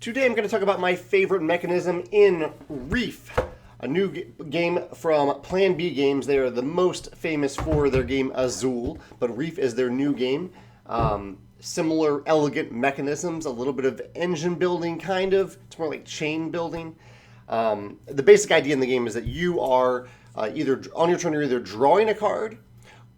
Today I'm going to talk about my favorite mechanism in Reef, a new game from Plan B Games. They are the most famous for their game Azul, but Reef is their new game. Similar elegant mechanisms, a little bit of engine building kind of. It's more like chain building. The basic idea in the game is that you are either on your turn you're either drawing a card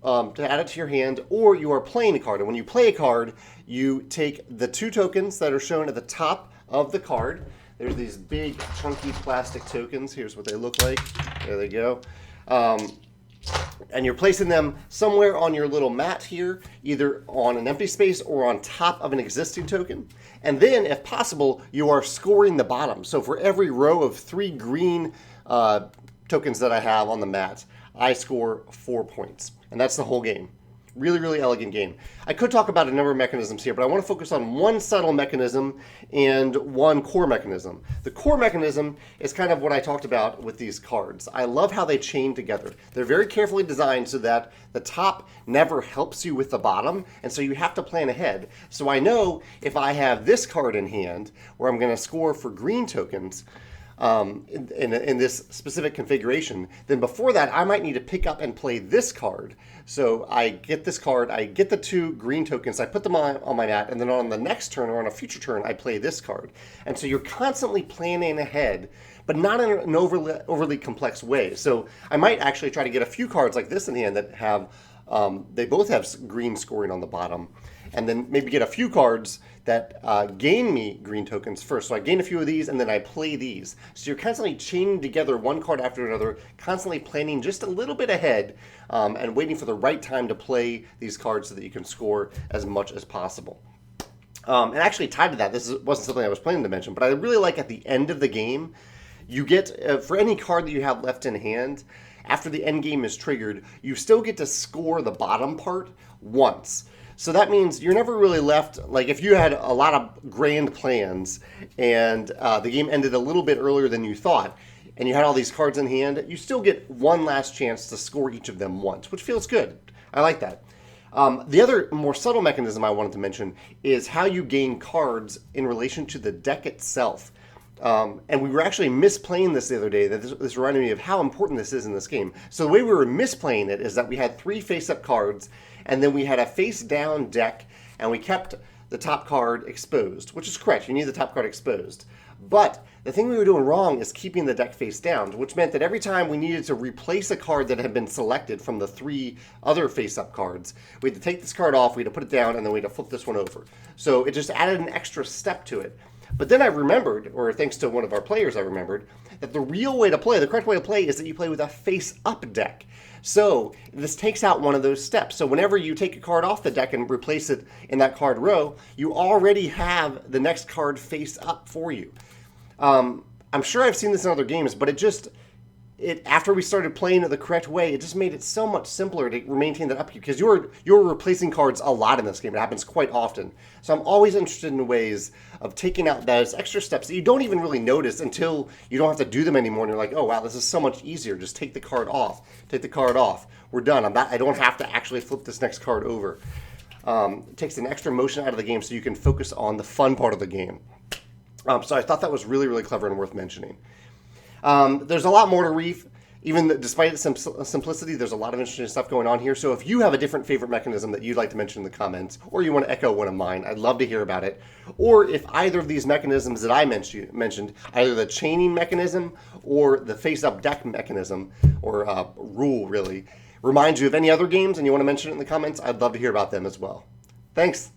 to add it to your hand, or you are playing a card. And when you play a card, you take the two tokens that are shown at the top of the card. There's these big chunky plastic tokens. Here's what they look like. There they go. And you're placing them somewhere on your little mat here, either on an empty space or on top of an existing token. And then, if possible, you are scoring the bottom. So for every row of 3 green tokens that I have on the mat, I score 4 points. And that's the whole game. Really, really elegant game. I could talk about a number of mechanisms here, but I want to focus on one subtle mechanism and one core mechanism. The core mechanism is kind of what I talked about with these cards. I love how they chain together. They're very carefully designed so that the top never helps you with the bottom, and so you have to plan ahead. So I know if I have this card in hand, where I'm going to score for green tokens, in this specific configuration, then before that I might need to pick up and play this card. So I get this card, I get the 2 green tokens, I put them on my mat, and then on the next turn or on a future turn I play this card. And so you're constantly planning ahead, but not in an overly complex way. So I might actually try to get a few cards like this in hand that have, they both have green scoring on the bottom, and then maybe get a few cards that gain me green tokens first. So I gain a few of these, and then I play these. So you're constantly chaining together one card after another, constantly planning just a little bit ahead, and waiting for the right time to play these cards so that you can score as much as possible. And actually tied to that, this wasn't something I was planning to mention, but I really like at the end of the game, you get, for any card that you have left in hand, after the end game is triggered, you still get to score the bottom part once. So that means you're never really left, like if you had a lot of grand plans and the game ended a little bit earlier than you thought, and you had all these cards in hand, you still get one last chance to score each of them once, which feels good. I like that. The other more subtle mechanism I wanted to mention is how you gain cards in relation to the deck itself. And we were actually misplaying this the other day. This reminded me of how important this is in this game. So the way we were misplaying it is that we had 3 face-up cards, and then we had a face-down deck, and we kept the top card exposed, which is correct. You need the top card exposed. But the thing we were doing wrong is keeping the deck face down, which meant that every time we needed to replace a card that had been selected from the 3 other face-up cards, we had to take this card off, we had to put it down, and then we had to flip this one over. So it just added an extra step to it. But then I remembered, or thanks to one of our players I remembered, that the real way to play, the correct way to play, is that you play with a face-up deck. So this takes out one of those steps. So whenever you take a card off the deck and replace it in that card row, you already have the next card face up for you. I'm sure I've seen this in other games, but after we started playing it the correct way, it just made it so much simpler to maintain that upkeep, because you're replacing cards a lot in this game. It happens quite often. So I'm always interested in ways of taking out those extra steps that you don't even really notice until you don't have to do them anymore, and you're like, oh wow, this is so much easier. Just take the card off. Take the card off. We're done. I don't have to actually flip this next card over. It takes an extra motion out of the game so you can focus on the fun part of the game. So I thought that was really, really clever and worth mentioning. There's a lot more to Reef. Even despite its simplicity, there's a lot of interesting stuff going on here. So if you have a different favorite mechanism that you'd like to mention in the comments, or you want to echo one of mine, I'd love to hear about it. Or if either of these mechanisms that I mentioned, either the chaining mechanism or the face-up deck mechanism, or rule really, reminds you of any other games and you want to mention it in the comments, I'd love to hear about them as well. Thanks.